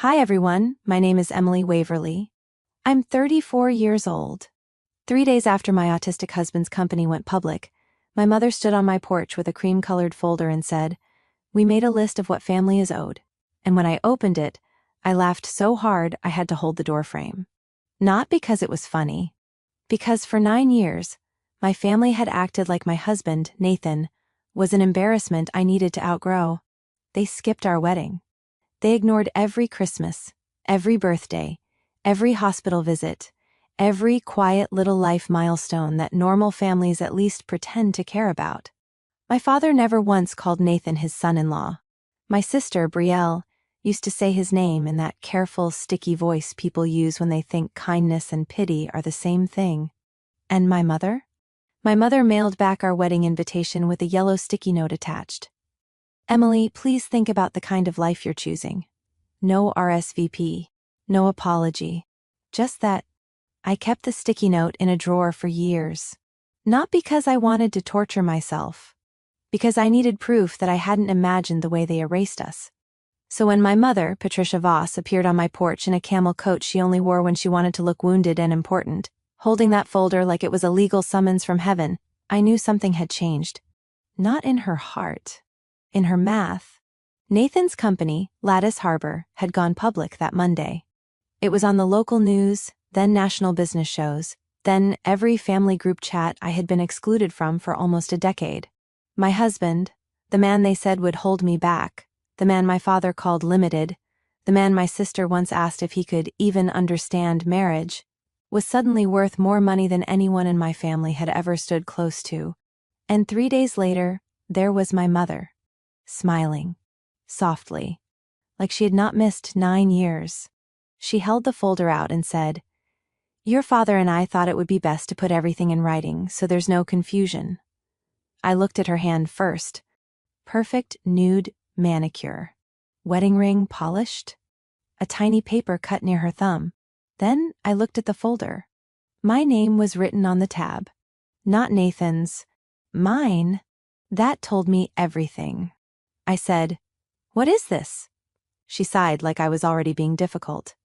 Hi everyone, my name is Emily Waverly. I'm 34 years old. 3 days after my autistic husband's company went public, my mother stood on my porch with a cream-colored folder and said, "We made a list of what family is owed." And when I opened it, I laughed so hard I had to hold the doorframe. Not because it was funny. Because for 9 years, my family had acted like my husband, Nathan, was an embarrassment I needed to outgrow. They skipped our wedding. They ignored every Christmas, every birthday, every hospital visit, every quiet little life milestone that normal families at least pretend to care about. My father never once called Nathan his son-in-law. My sister, Brielle, used to say his name in that careful, sticky voice people use when they think kindness and pity are the same thing. And my mother? My mother mailed back our wedding invitation with a yellow sticky note attached. "Emily, please think about the kind of life you're choosing. No RSVP, no apology. Just that." I kept the sticky note in a drawer for years. Not because I wanted to torture myself. Because I needed proof that I hadn't imagined the way they erased us. So when my mother, Patricia Voss, appeared on my porch in a camel coat she only wore when she wanted to look wounded and important, holding that folder like it was a legal summons from heaven, I knew something had changed. Not in her heart. In her math. Nathan's company, Lattice Harbor, had gone public that Monday. It was on the local news, then national business shows, then every family group chat I had been excluded from for almost a decade. My husband, the man they said would hold me back, the man my father called limited, the man my sister once asked if he could even understand marriage, was suddenly worth more money than anyone in my family had ever stood close to. And 3 days later, there was my mother. Smiling. Softly. Like she had not missed 9 years. She held the folder out and said, "Your father and I thought it would be best to put everything in writing so there's no confusion." I looked at her hand first. Perfect nude manicure. Wedding ring polished. A tiny paper cut near her thumb. Then I looked at the folder. My name was written on the tab. Not Nathan's. Mine. That told me everything. I said, "What is this?" She sighed like I was already being difficult.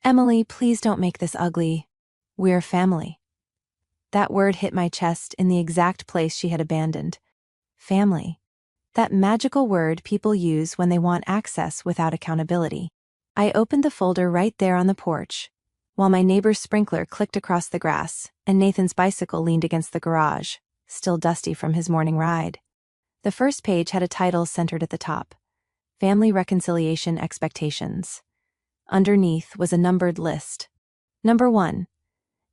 "Emily, please don't make this ugly. We're family." That word hit my chest in the exact place she had abandoned. Family. That magical word people use when they want access without accountability. I opened the folder right there on the porch, while my neighbor's sprinkler clicked across the grass and Nathan's bicycle leaned against the garage, still dusty from his morning ride. The first page had a title centered at the top. Family Reconciliation Expectations. Underneath was a numbered list. Number 1.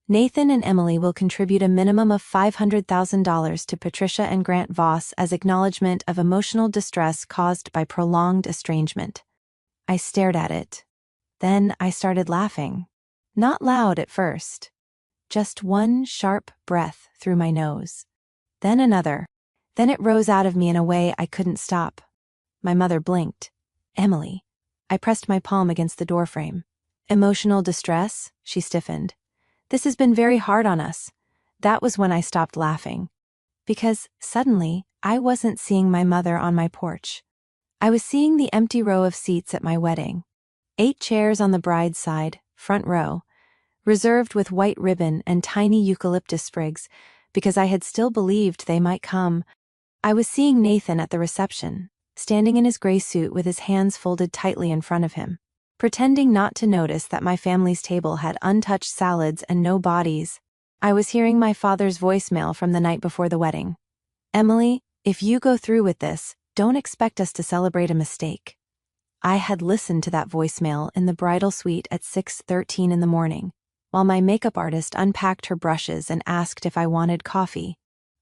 Nathan and Emily will contribute a minimum of $500,000 to Patricia and Grant Voss as acknowledgement of emotional distress caused by prolonged estrangement. I stared at it. Then I started laughing. Not loud at first. Just one sharp breath through my nose. Then another. Then it rose out of me in a way I couldn't stop. My mother blinked. "Emily." I pressed my palm against the doorframe. "Emotional distress?" She stiffened. "This has been very hard on us." That was when I stopped laughing. Because, suddenly, I wasn't seeing my mother on my porch. I was seeing the empty row of seats at my wedding. 8 chairs on the bride's side, front row, reserved with white ribbon and tiny eucalyptus sprigs, because I had still believed they might come. I was seeing Nathan at the reception, standing in his gray suit with his hands folded tightly in front of him, pretending not to notice that my family's table had untouched salads and no bodies. I was hearing my father's voicemail from the night before the wedding. "Emily, if you go through with this, don't expect us to celebrate a mistake." I had listened to that voicemail in the bridal suite at 6:13 in the morning, while my makeup artist unpacked her brushes and asked if I wanted coffee.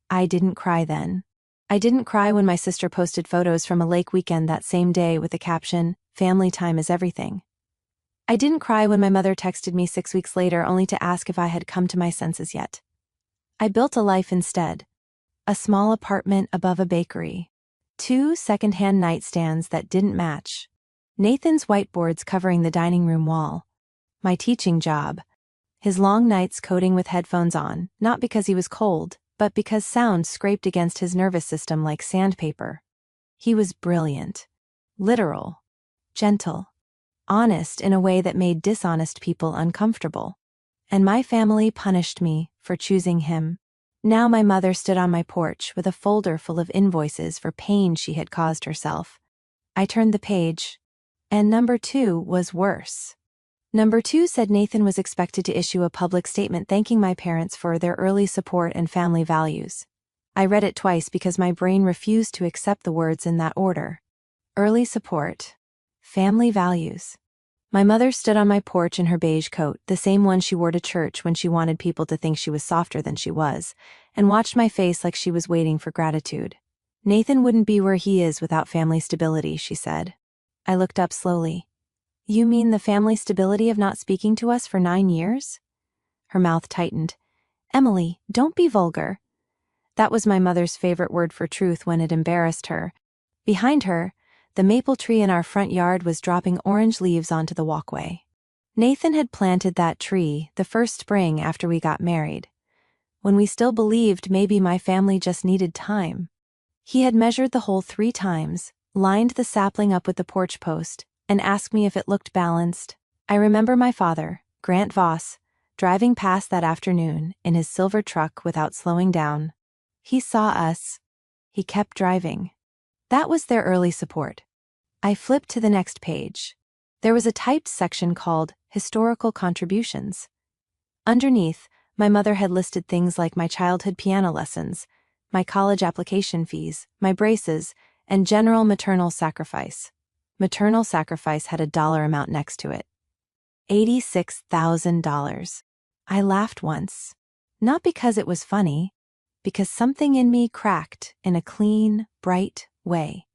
I didn't cry then. I didn't cry when my sister posted photos from a lake weekend that same day with the caption, "Family time is everything." I didn't cry when my mother texted me 6 weeks later only to ask if I had come to my senses yet. I built a life instead. A small apartment above a bakery. 2 second-hand nightstands that didn't match. Nathan's whiteboards covering the dining room wall. My teaching job. His long nights coding with headphones on, not because he was cold, but because sound scraped against his nervous system like sandpaper. He was brilliant. Literal. Gentle. honest in a way that made dishonest people uncomfortable. And my family punished me for choosing him. Now my mother stood on my porch with a folder full of invoices for pain she had caused herself. I turned the page, and number 2 was worse. Number 2 said Nathan was expected to issue a public statement thanking my parents for their early support and family values. I read it twice because my brain refused to accept the words in that order. Early support. Family values. My mother stood on my porch in her beige coat, the same one she wore to church when she wanted people to think she was softer than she was, and watched my face like she was waiting for gratitude. Nathan wouldn't be where he is without family stability, she said. I looked up slowly. You mean the family stability of not speaking to us for 9 years? Her mouth tightened. Emily, don't be vulgar. That was my mother's favorite word for truth when it embarrassed her. Behind her, the maple tree in our front yard was dropping orange leaves onto the walkway. Nathan had planted that tree the first spring after we got married, when we still believed maybe my family just needed time. He had measured the hole 3 times, lined the sapling up with the porch post, and asked me if it looked balanced. I remember my father, Grant Voss, driving past that afternoon in his silver truck without slowing down. He saw us. He kept driving. That was their early support. I flipped to the next page. There was a typed section called Historical Contributions. Underneath, my mother had listed things like my childhood piano lessons, my college application fees, my braces, and general maternal sacrifice. Maternal sacrifice had a dollar amount next to it. $86,000. I laughed once. Not because it was funny, because something in me cracked in a clean, bright way.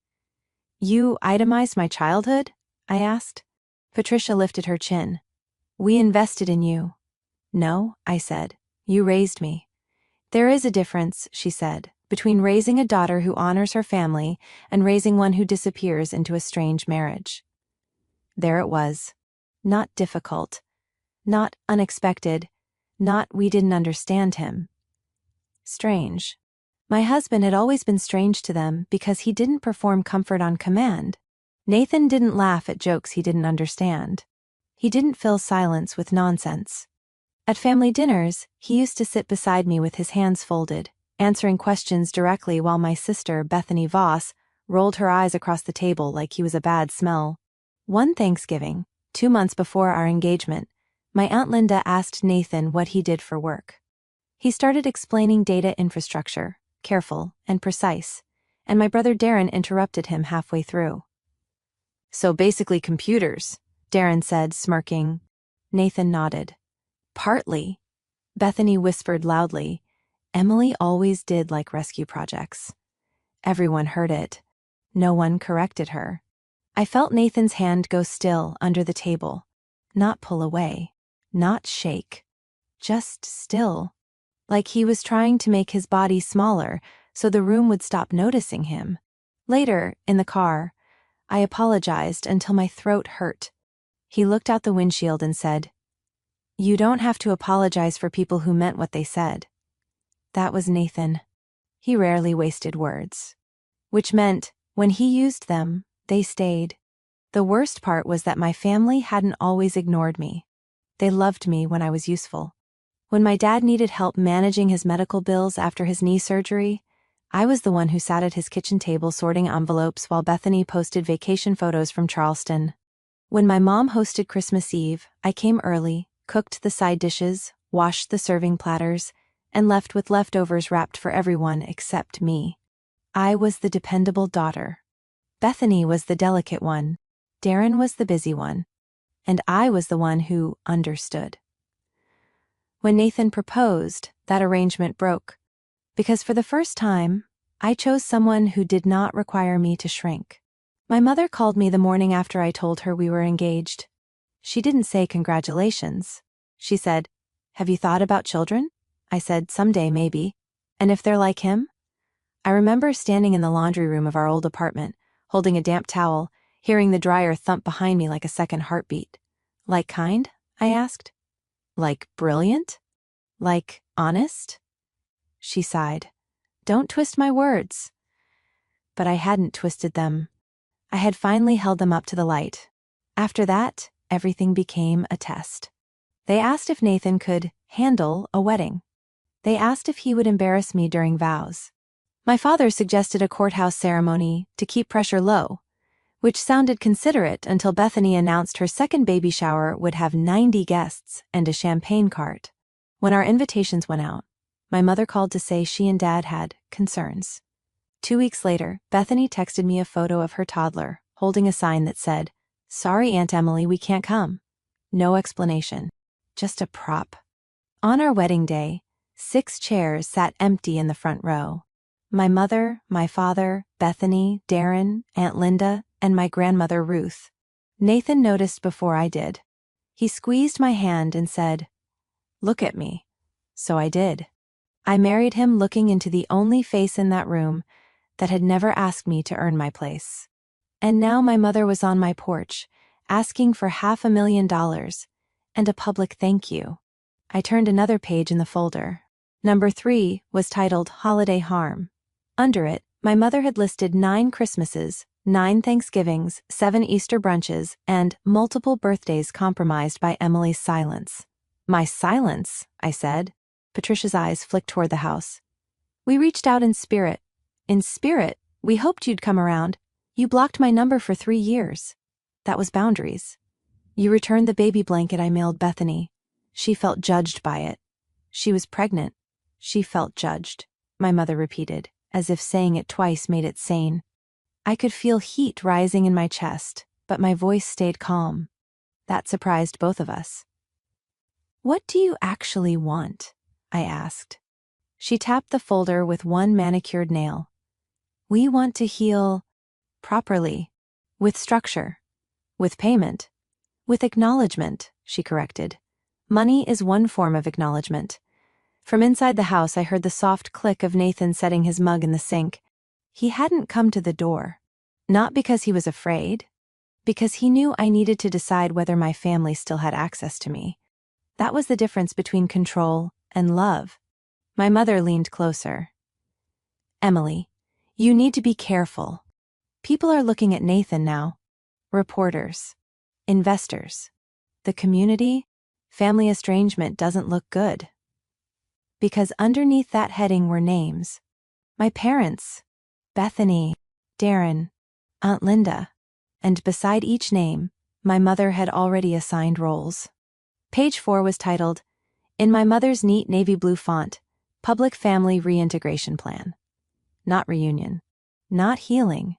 You itemized my childhood? I asked. Patricia lifted her chin. We invested in you. No, I said. You raised me. There is a difference, she said, between raising a daughter who honors her family and raising one who disappears into a strange marriage. There it was. Not difficult. Not unexpected. Not we didn't understand him. Strange. My husband had always been strange to them because he didn't perform comfort on command. Nathan didn't laugh at jokes he didn't understand. He didn't fill silence with nonsense. At family dinners, he used to sit beside me with his hands folded, answering questions directly while my sister, Bethany Voss, rolled her eyes across the table like he was a bad smell. One Thanksgiving, 2 months before our engagement, my Aunt Linda asked Nathan what he did for work. He started explaining data infrastructure, careful and precise, and my brother Darren interrupted him halfway through. So basically computers, Darren said, smirking. Nathan nodded. Partly. Bethany whispered loudly. Emily always did like rescue projects. Everyone heard it. No one corrected her. I felt Nathan's hand go still under the table. Not pull away. Not shake. Just still. Like he was trying to make his body smaller so the room would stop noticing him. Later, in the car, I apologized until my throat hurt. He looked out the windshield and said, You don't have to apologize for people who meant what they said. That was Nathan. He rarely wasted words. Which meant, when he used them, they stayed. The worst part was that my family hadn't always ignored me. They loved me when I was useful. When my dad needed help managing his medical bills after his knee surgery, I was the one who sat at his kitchen table sorting envelopes while Bethany posted vacation photos from Charleston. When my mom hosted Christmas Eve, I came early, cooked the side dishes, washed the serving platters, and left with leftovers wrapped for everyone except me. I was the dependable daughter. Bethany was the delicate one. Darren was the busy one. And I was the one who understood. When Nathan proposed, that arrangement broke. Because for the first time, I chose someone who did not require me to shrink. My mother called me the morning after I told her we were engaged. She didn't say congratulations. She said, Have you thought about children? I said, someday maybe. And if they're like him? I remember standing in the laundry room of our old apartment, holding a damp towel, hearing the dryer thump behind me like a second heartbeat. Like kind? I asked. Like brilliant? Like honest? She sighed. Don't twist my words. But I hadn't twisted them. I had finally held them up to the light. After that, everything became a test. They asked if Nathan could handle a wedding. They asked if he would embarrass me during vows. My father suggested a courthouse ceremony to keep pressure low, which sounded considerate until Bethany announced her second baby shower would have 90 guests and a champagne cart. When our invitations went out, my mother called to say she and Dad had concerns. 2 weeks later, Bethany texted me a photo of her toddler, holding a sign that said, "Sorry, Aunt Emily, we can't come." No explanation. Just a prop. On our wedding day, 6 chairs sat empty in the front row. My mother, my father, Bethany, Darren, Aunt Linda, and my grandmother Ruth. Nathan noticed before I did. He squeezed my hand and said, "Look at me." So I did. I married him looking into the only face in that room that had never asked me to earn my place. And now my mother was on my porch, asking for $500,000 and a public thank you. I turned another page in the folder. Number 3 was titled Holiday Harm. Under it, my mother had listed 9 Christmases, 9 Thanksgivings, 7 Easter brunches, and multiple birthdays compromised by Emily's silence. "My silence?" I said. Patricia's eyes flicked toward the house. "We reached out in spirit. In spirit, we hoped you'd come around. You blocked my number for 3 years. That was boundaries. You returned the baby blanket I mailed Bethany. She felt judged by it. She was pregnant. She felt judged," my mother repeated, as if saying it twice made it sane. I could feel heat rising in my chest, but my voice stayed calm. That surprised both of us. "What do you actually want?" I asked. She tapped the folder with one manicured nail. "We want to heal properly, with structure, with payment, with acknowledgement," she corrected. "Money is one form of acknowledgement." From inside the house, I heard the soft click of Nathan setting his mug in the sink. He hadn't come to the door. Not because he was afraid, because he knew I needed to decide whether my family still had access to me. That was the difference between control and love. My mother leaned closer. "Emily, you need to be careful. People are looking at Nathan now. Reporters, investors, the community. Family estrangement doesn't look good." Because underneath that heading were names. My parents, Bethany, Darren, Aunt Linda, and beside each name, my mother had already assigned roles. Page 4 was titled, "In my mother's neat navy blue font, Public Family Reintegration Plan." Not reunion. Not healing.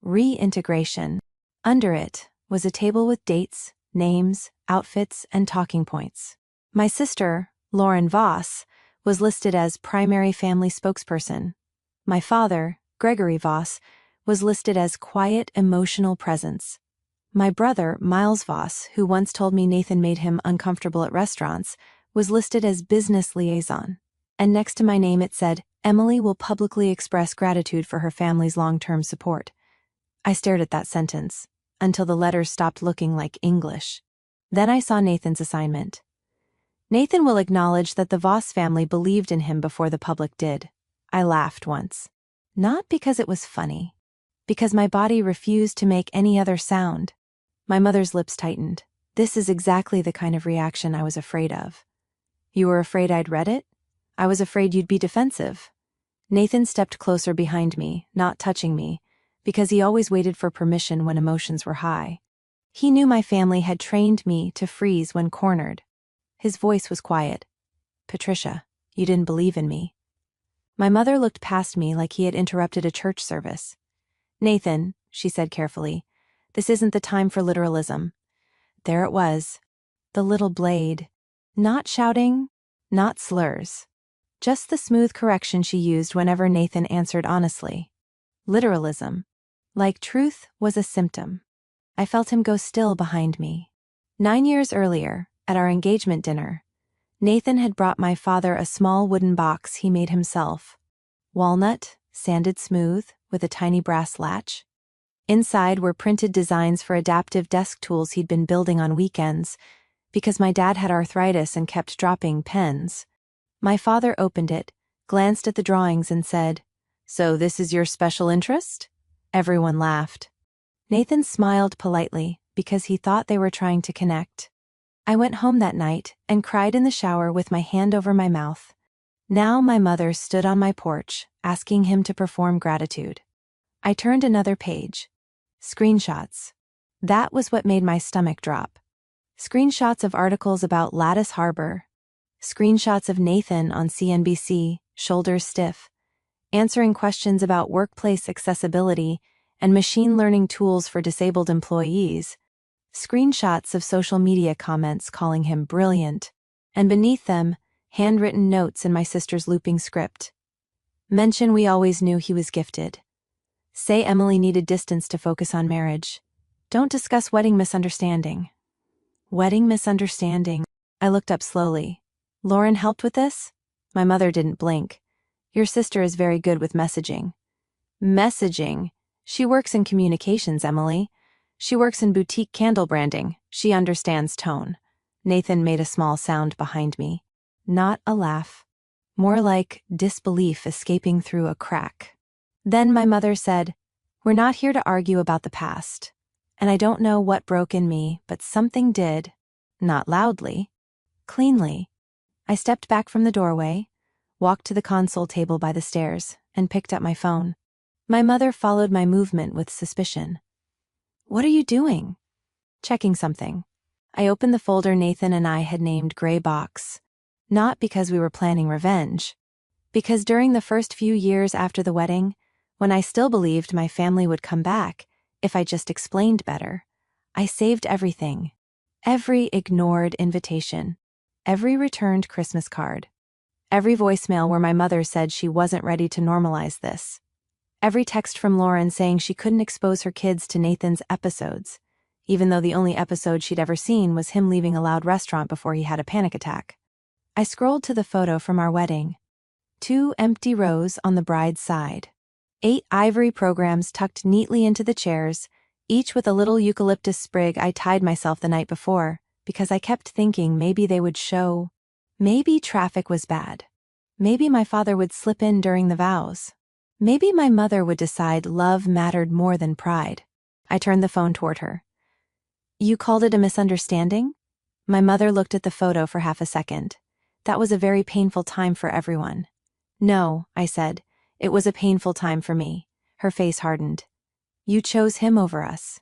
Reintegration. Under it was a table with dates, names, outfits, and talking points. My sister, Lauren Voss, was listed as primary family spokesperson. My father, Gregory Voss, was listed as quiet emotional presence. My brother, Miles Voss, who once told me Nathan made him uncomfortable at restaurants, was listed as business liaison. And next to my name it said, "Emily will publicly express gratitude for her family's long-term support." I stared at that sentence, until the letters stopped looking like English. Then I saw Nathan's assignment. "Nathan will acknowledge that the Voss family believed in him before the public did." I laughed once. Not because it was funny. Because my body refused to make any other sound. My mother's lips tightened. "This is exactly the kind of reaction I was afraid of." "You were afraid I'd read it?" "I was afraid you'd be defensive." Nathan stepped closer behind me, not touching me, because he always waited for permission when emotions were high. He knew my family had trained me to freeze when cornered. His voice was quiet. "Patricia, you didn't believe in me." My mother looked past me like he had interrupted a church service. "Nathan," she said carefully, "this isn't the time for literalism." There it was. The little blade. Not shouting, not slurs. Just the smooth correction she used whenever Nathan answered honestly. Literalism. Like truth was a symptom. I felt him go still behind me. 9 years earlier, at our engagement dinner, Nathan had brought my father a small wooden box he made himself. Walnut, sanded smooth, with a tiny brass latch. Inside were printed designs for adaptive desk tools he'd been building on weekends, because my dad had arthritis and kept dropping pens. My father opened it, glanced at the drawings and said, "So this is your special interest?" Everyone laughed. Nathan smiled politely, because he thought they were trying to connect. I went home that night and cried in the shower with my hand over my mouth. Now my mother stood on my porch, asking him to perform gratitude. I turned another page. Screenshots. That was what made my stomach drop. Screenshots of articles about Lattice Harbor. Screenshots of Nathan on CNBC, shoulders stiff, answering questions about workplace accessibility and machine learning tools for disabled employees. Screenshots of social media comments calling him brilliant, and beneath them, handwritten notes in my sister's looping script. Mention we always knew he was gifted. Say Emily needed distance to focus on marriage. Don't discuss wedding misunderstanding. Wedding misunderstanding. I looked up slowly. Lauren helped with this? My mother didn't blink. Your sister is very good with messaging. Messaging? She works in communications, Emily. She works in boutique candle branding. She understands tone. Nathan made a small sound behind me. Not a laugh. More like disbelief escaping through a crack. Then my mother said, "We're not here to argue about the past. And I don't know what broke in me, but something did. Not loudly. Cleanly." I stepped back from the doorway, walked to the console table by the stairs, and picked up my phone. My mother followed my movement with suspicion. "What are you doing?" "Checking something." I opened the folder Nathan and I had named Gray Box. Not because we were planning revenge. Because during the first few years after the wedding, when I still believed my family would come back if I just explained better, I saved everything. Every ignored invitation. Every returned Christmas card. Every voicemail where my mother said she wasn't ready to normalize this. Every text from Lauren saying she couldn't expose her kids to Nathan's episodes, even though the only episode she'd ever seen was him leaving a loud restaurant before he had a panic attack. I scrolled to the photo from our wedding. 2 empty rows on the bride's side. 8 ivory programs tucked neatly into the chairs, each with a little eucalyptus sprig I tied myself the night before, because I kept thinking maybe they would show. Maybe traffic was bad. Maybe my father would slip in during the vows. Maybe my mother would decide love mattered more than pride. I turned the phone toward her. "You called it a misunderstanding?" My mother looked at the photo for half a second. That was a very painful time for everyone. "No," I said. "It was a painful time for me." Her face hardened. "You chose him over us."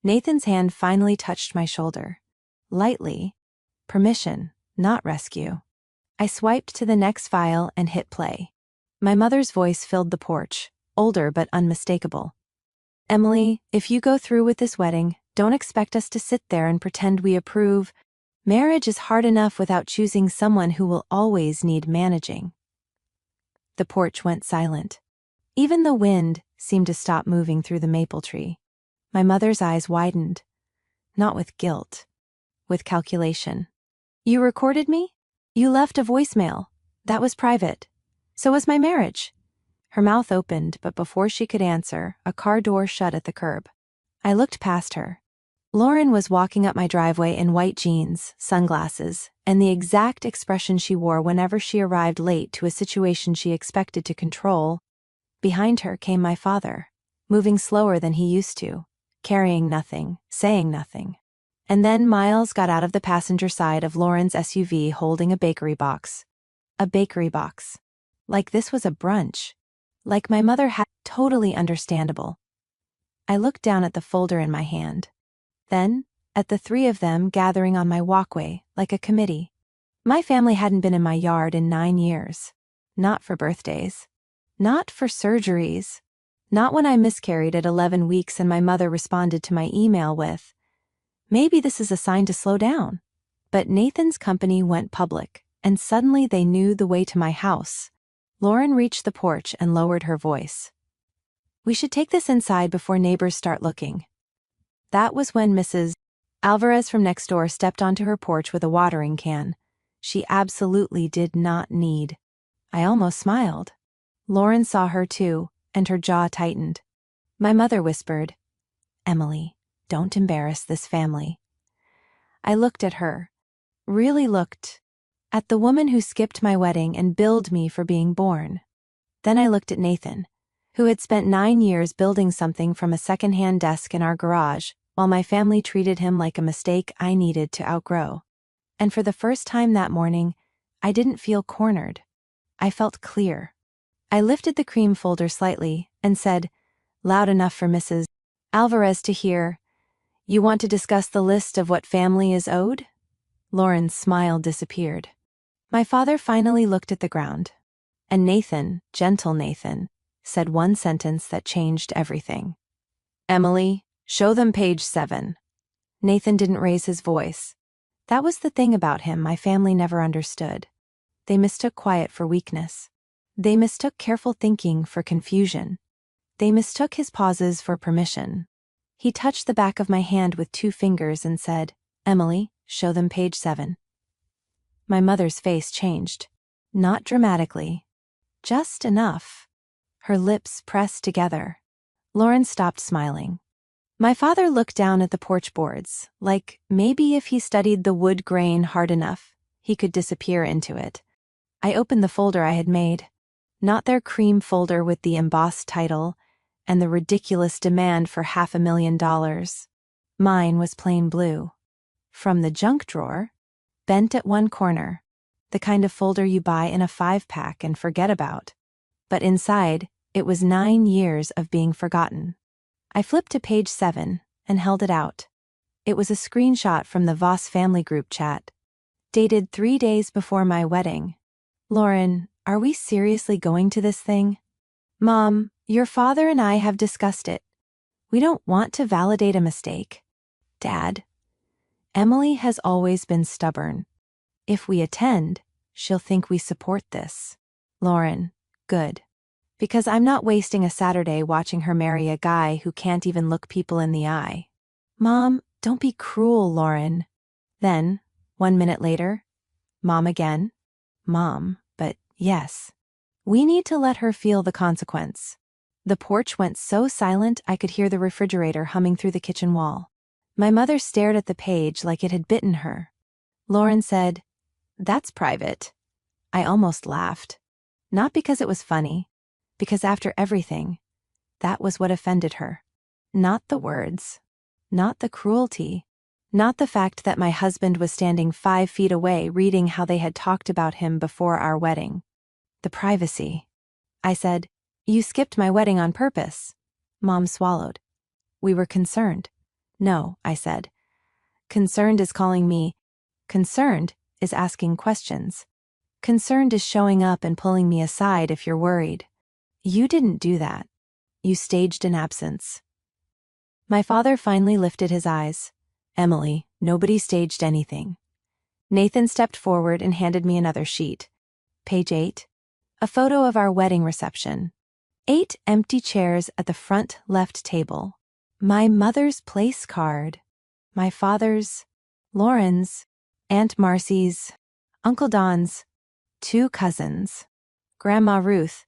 Nathan's hand finally touched my shoulder. Lightly. Permission, not rescue. I swiped to the next file and hit play. My mother's voice filled the porch, older but unmistakable. "Emily, if you go through with this wedding, don't expect us to sit there and pretend we approve. Marriage is hard enough without choosing someone who will always need managing." The porch went silent. Even the wind seemed to stop moving through the maple tree. My mother's eyes widened. Not with guilt. With calculation. "You recorded me? You left a voicemail. That was private. So was my marriage." Her mouth opened, but before she could answer, a car door shut at the curb. I looked past her. Lauren was walking up my driveway in white jeans, sunglasses, and the exact expression she wore whenever she arrived late to a situation she expected to control. Behind her came my father, moving slower than he used to, carrying nothing, saying nothing. And then Miles got out of the passenger side of Lauren's SUV holding a bakery box. A bakery box. Like this was a brunch. Like my mother had. Totally understandable. I looked down at the folder in my hand. Then, at the 3 of them gathering on my walkway, like a committee. My family hadn't been in my yard in 9 years. Not for birthdays. Not for surgeries. Not when I miscarried at 11 weeks and my mother responded to my email with, "Maybe this is a sign to slow down." But Nathan's company went public, and suddenly they knew the way to my house. Lauren reached the porch and lowered her voice. "We should take this inside before neighbors start looking." That was when Mrs. Alvarez from next door stepped onto her porch with a watering can. She absolutely did not need. I almost smiled. Lauren saw her too, and her jaw tightened. My mother whispered, "Emily, don't embarrass this family." I looked at her. Really looked. At the woman who skipped my wedding and billed me for being born. Then I looked at Nathan, who had spent 9 years building something from a secondhand desk in our garage, while my family treated him like a mistake I needed to outgrow. And for the first time that morning, I didn't feel cornered. I felt clear. I lifted the cream folder slightly and said, loud enough for Mrs. Alvarez to hear, "You want to discuss the list of what family is owed?" Lauren's smile disappeared. My father finally looked at the ground. And Nathan, gentle Nathan, said one sentence that changed everything. "Emily, show them page 7. Nathan didn't raise his voice. That was the thing about him my family never understood. They mistook quiet for weakness. They mistook careful thinking for confusion. They mistook his pauses for permission. He touched the back of my hand with 2 fingers and said, "Emily, show them page 7. My mother's face changed. Not dramatically. Just enough. Her lips pressed together. Lauren stopped smiling. My father looked down at the porch boards, like maybe if he studied the wood grain hard enough, he could disappear into it. I opened the folder I had made. Not their cream folder with the embossed title and the ridiculous demand for $500,000. Mine was plain blue. From the junk drawer, bent at one corner, the kind of folder you buy in a 5-pack and forget about. But inside, it was 9 years of being forgotten. I flipped to page 7 and held it out. It was a screenshot from the Voss family group chat, dated 3 days before my wedding. "Lauren, are we seriously going to this thing?" "Mom, your father and I have discussed it. We don't want to validate a mistake." "Dad, Emily has always been stubborn. If we attend, she'll think we support this." "Lauren, good. Because I'm not wasting a Saturday watching her marry a guy who can't even look people in the eye." "Mom, don't be cruel, Lauren." Then, 1 minute later, Mom again. "Mom, but yes. We need to let her feel the consequence." The porch went so silent I could hear the refrigerator humming through the kitchen wall. My mother stared at the page like it had bitten her. Lauren said, "That's private." I almost laughed. Not because it was funny, because after everything, that was what offended her. Not the words, not the cruelty, not the fact that my husband was standing 5 feet away reading how they had talked about him before our wedding. The privacy. I said, "You skipped my wedding on purpose." Mom swallowed. "We were concerned." "No," I said. "Concerned is calling me. Concerned is asking questions. Concerned is showing up and pulling me aside if you're worried. You didn't do that. You staged an absence." My father finally lifted his eyes. "Emily, nobody staged anything." Nathan stepped forward and handed me another sheet. Page 8. A photo of our wedding reception. 8 empty chairs at the front left table. My mother's place card. My father's, Lauren's, Aunt Marcy's, Uncle Don's, 2 cousins. Grandma Ruth,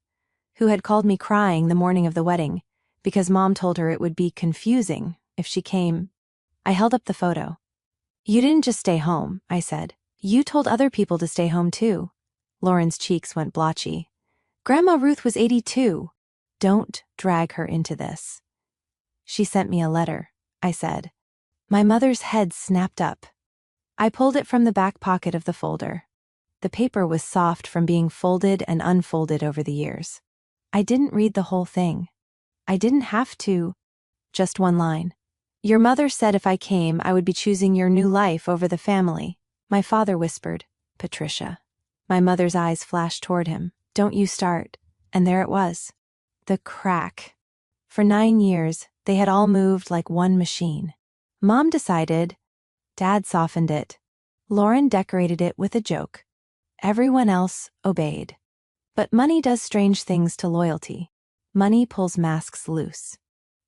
who had called me crying the morning of the wedding because Mom told her it would be confusing if she came. I held up the photo. "You didn't just stay home," I said. "You told other people to stay home too." Lauren's cheeks went blotchy. "Grandma Ruth was 82. Don't drag her into this." "She sent me a letter," I said. My mother's head snapped up. I pulled it from the back pocket of the folder. The paper was soft from being folded and unfolded over the years. I didn't read the whole thing. I didn't have to. Just one line. "Your mother said if I came, I would be choosing your new life over the family." My father whispered, "Patricia." My mother's eyes flashed toward him. "Don't you start." And there it was. The crack. For 9 years, they had all moved like one machine. Mom decided. Dad softened it. Lauren decorated it with a joke. Everyone else obeyed. But money does strange things to loyalty. Money pulls masks loose.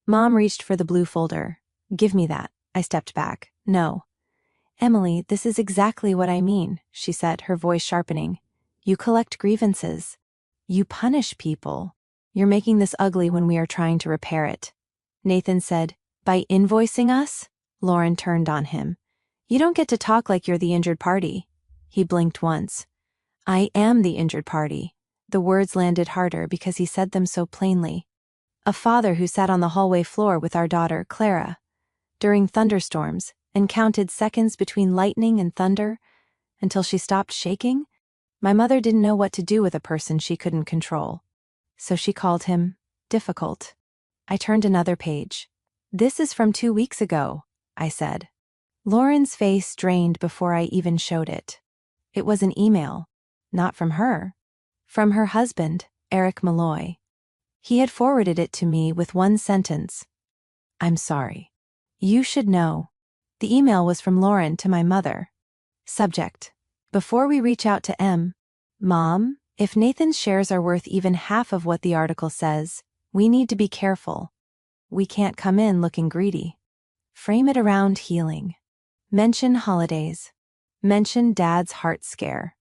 Mom reached for the blue folder. "Give me that." I stepped back. "No." "Emily, this is exactly what I mean," she said, her voice sharpening. "You collect grievances. You punish people. You're making this ugly when we are trying to repair it." Nathan said, "By invoicing us?" Lauren turned on him. "You don't get to talk like you're the injured party." He blinked once. "I am the injured party." The words landed harder because he said them so plainly. A father who sat on the hallway floor with our daughter, Clara. during thunderstorms and counted seconds between lightning and thunder until she stopped shaking. My mother didn't know what to do with a person she couldn't control. So she called him difficult. I turned another page. "This is from 2 weeks ago," I said. Lauren's face drained before I even showed it. It was an email. Not from her. From her husband, Eric Malloy. He had forwarded it to me with one sentence. "I'm sorry. You should know." The email was from Lauren to my mother. Subject: before we reach out to M. Mom, if Nathan's shares are worth even half of what the article says, we need to be careful. We can't come in looking greedy. Frame it around healing. Mention holidays. Mention Dad's heart scare.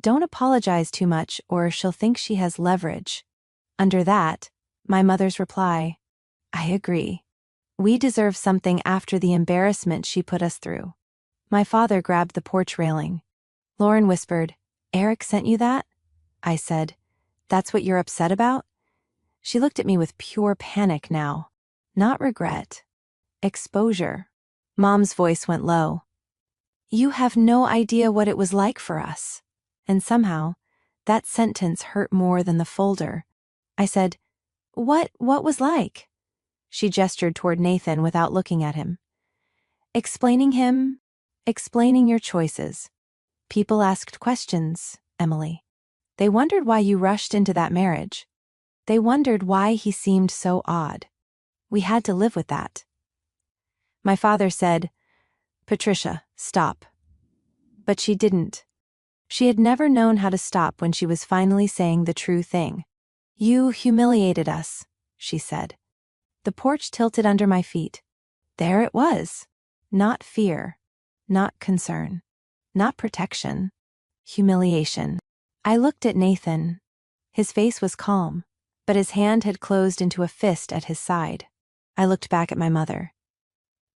Don't apologize too much or she'll think she has leverage. Under that, my mother's reply: "I agree. We deserve something after the embarrassment she put us through." My father grabbed the porch railing. Lauren whispered, "Eric sent you that?" I said, "That's what you're upset about?" She looked at me with pure panic now. Not regret. Exposure. Mom's voice went low. "You have no idea what it was like for us." And somehow, that sentence hurt more than the folder. I said, What was like?" She gestured toward Nathan without looking at him. Explaining your choices. People asked questions, Emily. They wondered why you rushed into that marriage. They wondered why he seemed so odd. We had to live with that. My father said, "Patricia, stop." But she didn't. She had never known how to stop when she was finally saying the true thing. "You humiliated us," she said. The porch tilted under my feet. There it was. Not fear. Not concern. Not protection. Humiliation. I looked at Nathan. His face was calm, but his hand had closed into a fist at his side. I looked back at my mother.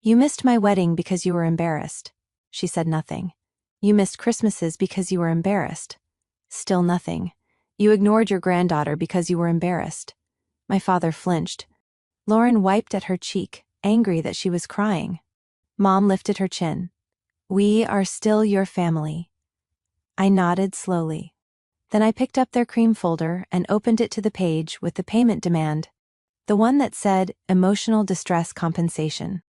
"You missed my wedding because you were embarrassed." She said nothing. "You missed Christmases because you were embarrassed." Still nothing. "You ignored your granddaughter because you were embarrassed." My father flinched. Lauren wiped at her cheek, angry that she was crying. Mom lifted her chin. "We are still your family." I nodded slowly. Then I picked up their cream folder and opened it to the page with the payment demand. The one that said emotional distress compensation.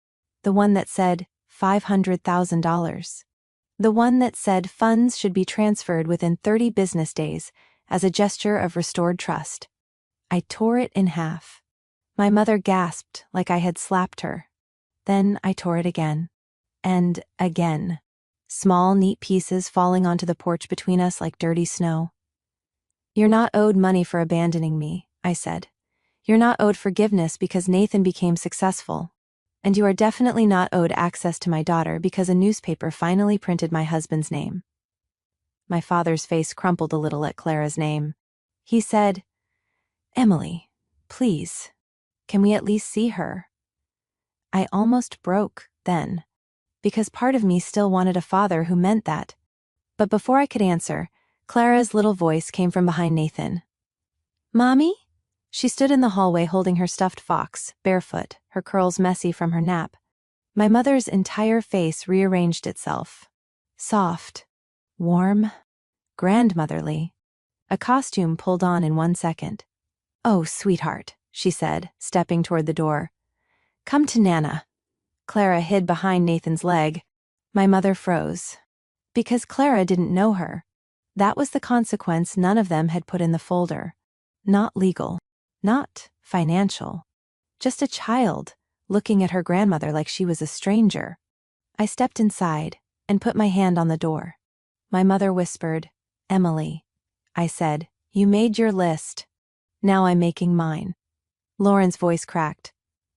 The one that said $500,000. The one that said funds should be transferred within 30 business days as a gesture of restored trust. I tore it in half. My mother gasped like I had slapped her. Then I tore it again. And again. Small, neat pieces falling onto the porch between us like dirty snow. "You're not owed money for abandoning me," I said. "You're not owed forgiveness because Nathan became successful. And you are definitely not owed access to my daughter because a newspaper finally printed my husband's name." My father's face crumpled a little at Clara's name. He said, "Emily, please, can we at least see her?" I almost broke then, because part of me still wanted a father who meant that. But before I could answer, Clara's little voice came from behind Nathan. "Mommy?" She stood in the hallway holding her stuffed fox, barefoot, her curls messy from her nap. My mother's entire face rearranged itself. Soft. Warm. Grandmotherly. A costume pulled on in 1 second. "Oh, sweetheart," she said, stepping toward the door. "Come to Nana." Clara hid behind Nathan's leg. My mother froze. Because Clara didn't know her. That was the consequence none of them had put in the folder. Not legal. Not financial. Just a child, looking at her grandmother like she was a stranger. I stepped inside and put my hand on the door. My mother whispered, "Emily." I said, "You made your list. Now I'm making mine." Lauren's voice cracked.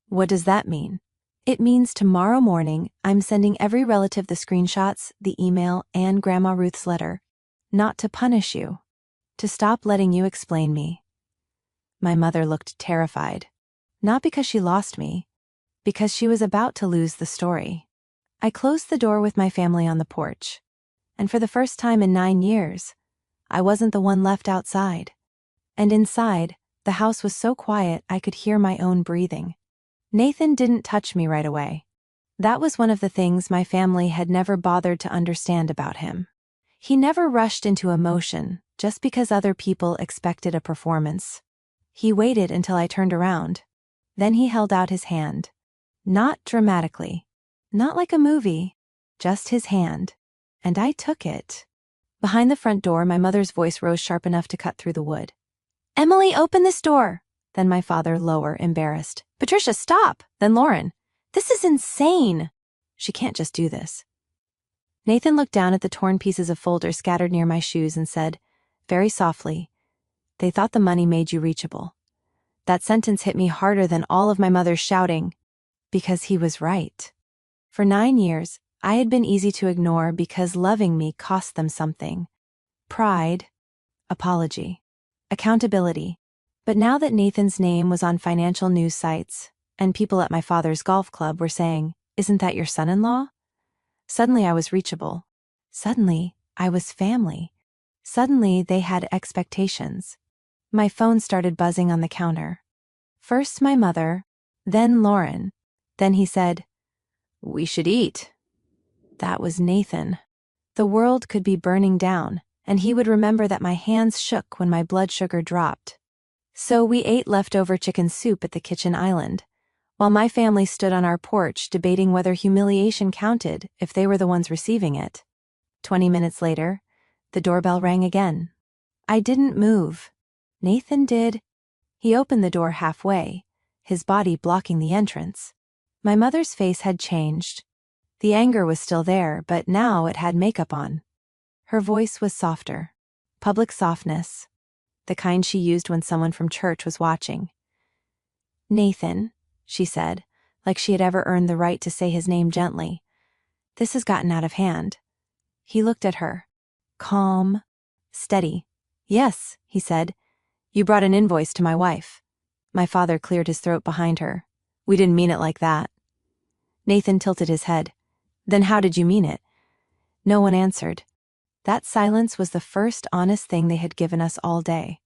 "What does that mean?" "It means tomorrow morning I'm sending every relative the screenshots, the email, and Grandma Ruth's letter. Not to punish you. To stop letting you explain me." My mother looked terrified. Not because she lost me. Because she was about to lose the story. I closed the door with my family on the porch. And for the first time in 9 years, I wasn't the one left outside. And inside, the house was so quiet I could hear my own breathing. Nathan didn't touch me right away. That was one of the things my family had never bothered to understand about him. He never rushed into emotion just because other people expected a performance. He waited until I turned around. Then he held out his hand. Not dramatically. Not like a movie. Just his hand. And I took it. Behind the front door, my mother's voice rose sharp enough to cut through the wood. "Emily, open this door!" Then my father, lower, embarrassed. "Patricia, stop!" Then Lauren. "This is insane! She can't just do this." Nathan looked down at the torn pieces of folder scattered near my shoes and said, very softly, "They thought the money made you reachable." That sentence hit me harder than all of my mother's shouting, because he was right. For 9 years, I had been easy to ignore because loving me cost them something. Pride, apology, accountability. But now that Nathan's name was on financial news sites, and people at my father's golf club were saying, "Isn't that your son-in-law?" Suddenly I was reachable. Suddenly, I was family. Suddenly, they had expectations. My phone started buzzing on the counter. First my mother, then Lauren. Then he said, "We should eat." That was Nathan. The world could be burning down, and he would remember that my hands shook when my blood sugar dropped. So we ate leftover chicken soup at the kitchen island, while my family stood on our porch debating whether humiliation counted if they were the ones receiving it. 20 minutes later, the doorbell rang again. I didn't move. Nathan did. He opened the door halfway, his body blocking the entrance. My mother's face had changed. The anger was still there, but now it had makeup on. Her voice was softer. Public softness. The kind she used when someone from church was watching. "Nathan," she said, like she had ever earned the right to say his name gently, "this has gotten out of hand." He looked at her. Calm. Steady. "Yes," he said. "You brought an invoice to my wife." My father cleared his throat behind her. "We didn't mean it like that." Nathan tilted his head. "Then how did you mean it?" No one answered. That silence was the first honest thing they had given us all day.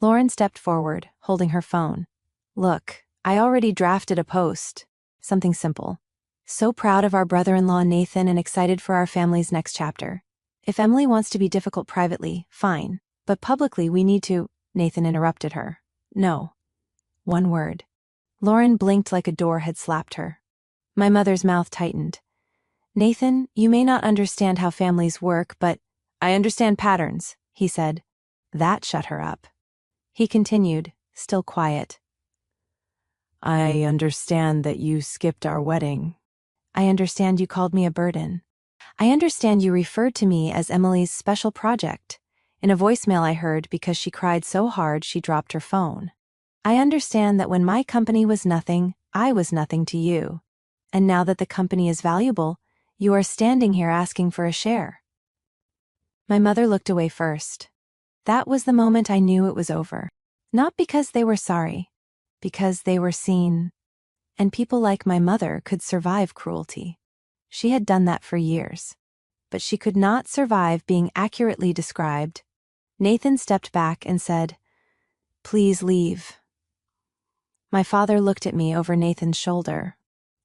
Lauren stepped forward, holding her phone. "Look, I already drafted a post. Something simple. So proud of our brother-in-law Nathan and excited for our family's next chapter. If Emily wants to be difficult privately, fine. But publicly we need to—" Nathan interrupted her. "No." One word. Lauren blinked like a door had slapped her. My mother's mouth tightened. "Nathan, you may not understand how families work, but—" "I understand patterns," he said. That shut her up. He continued, still quiet. "I understand that you skipped our wedding. I understand you called me a burden. I understand you referred to me as Emily's special project, in a voicemail I heard because she cried so hard she dropped her phone. I understand that when my company was nothing, I was nothing to you. And now that the company is valuable, you are standing here asking for a share." My mother looked away first. That was the moment I knew it was over. Not because they were sorry, because they were seen. And people like my mother could survive cruelty. She had done that for years. But she could not survive being accurately described. Nathan stepped back and said, "Please leave." My father looked at me over Nathan's shoulder.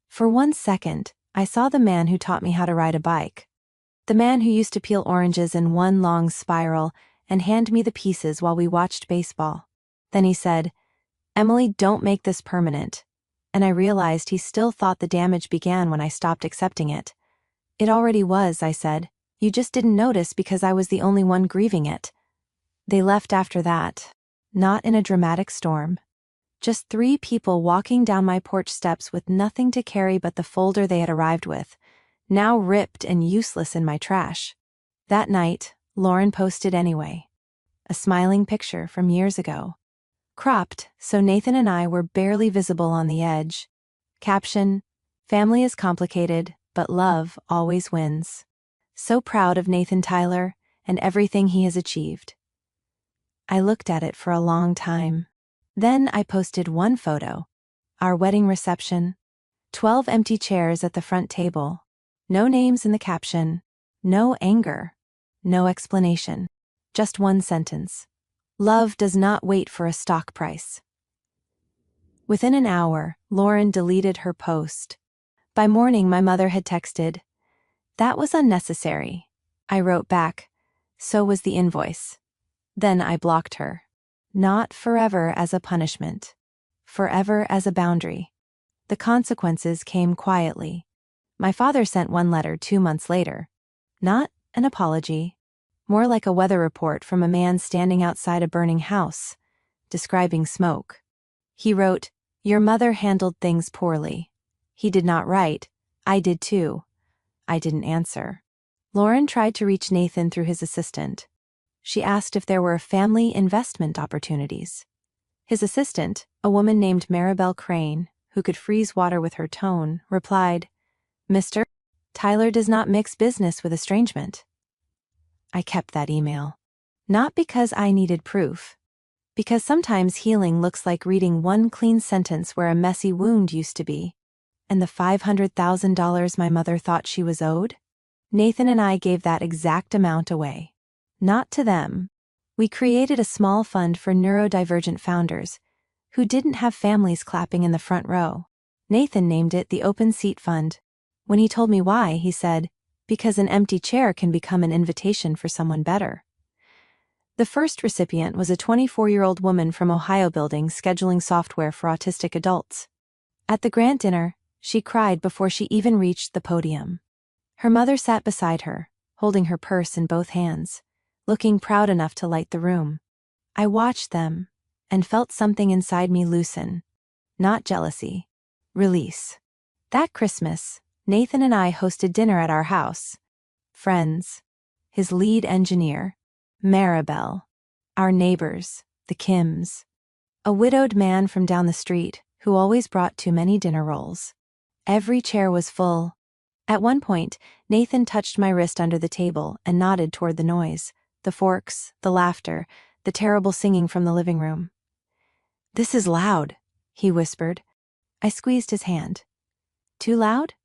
For 1 second, I saw the man who taught me how to ride a bike. The man who used to peel oranges in one long spiral and hand me the pieces while we watched baseball. Then he said, "Emily, don't make this permanent." And I realized he still thought the damage began when I stopped accepting it. "It already was," I said. "You just didn't notice because I was the only one grieving it." They left after that. Not in a dramatic storm. Just 3 people walking down my porch steps with nothing to carry but the folder they had arrived with, now ripped and useless in my trash. That night, Lauren posted anyway. A smiling picture from years ago. Cropped, so Nathan and I were barely visible on the edge. Caption: "Family is complicated, but love always wins. So proud of Nathan Tyler and everything he has achieved." I looked at it for a long time. Then I posted one photo. Our wedding reception. 12 empty chairs at the front table. No names in the caption. No anger. No explanation. Just one sentence. "Love does not wait for a stock price." Within an hour, Lauren deleted her post. By morning, my mother had texted, "That was unnecessary." I wrote back, "So was the invoice." Then I blocked her. Not forever as a punishment. Forever as a boundary. The consequences came quietly. My father sent one letter 2 months later. Not an apology. More like a weather report from a man standing outside a burning house, describing smoke. He wrote, "Your mother handled things poorly." He did not write, "I did too." I didn't answer. Lauren tried to reach Nathan through his assistant. She asked if there were family investment opportunities. His assistant, a woman named Maribel Crane, who could freeze water with her tone, replied, "Mr. Tyler does not mix business with estrangement." I kept that email. Not because I needed proof. Because sometimes healing looks like reading one clean sentence where a messy wound used to be. And the $500,000 my mother thought she was owed? Nathan and I gave that exact amount away. Not to them. We created a small fund for neurodivergent founders who didn't have families clapping in the front row. Nathan named it the Open Seat Fund. When he told me why, he said, "Because an empty chair can become an invitation for someone better." The first recipient was a 24-year-old woman from Ohio building scheduling software for autistic adults. At the grant dinner, she cried before she even reached the podium. Her mother sat beside her, holding her purse in both hands, looking proud enough to light the room. I watched them and felt something inside me loosen. Not jealousy. Release. That Christmas, Nathan and I hosted dinner at our house. Friends. His lead engineer. Maribel. Our neighbors, the Kims. A widowed man from down the street who always brought too many dinner rolls. Every chair was full. At one point, Nathan touched my wrist under the table and nodded toward the noise, the forks, the laughter, the terrible singing from the living room. "This is loud," he whispered. I squeezed his hand. "Too loud?"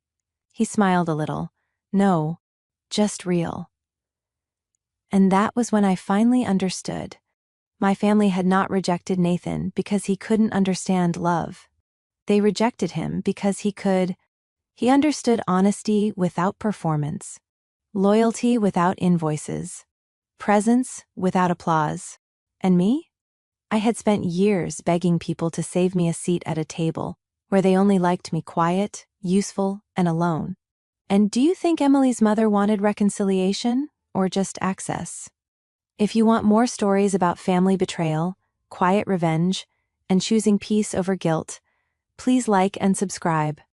He smiled a little. "No, just real." And that was when I finally understood. My family had not rejected Nathan because he couldn't understand love. They rejected him because he could. He understood honesty without performance, loyalty without invoices, presence without applause. And me? I had spent years begging people to save me a seat at a table where they only liked me quiet, useful, and alone. And do you think Emily's mother wanted reconciliation or just access? If you want more stories about family betrayal, quiet revenge, and choosing peace over guilt, please like and subscribe.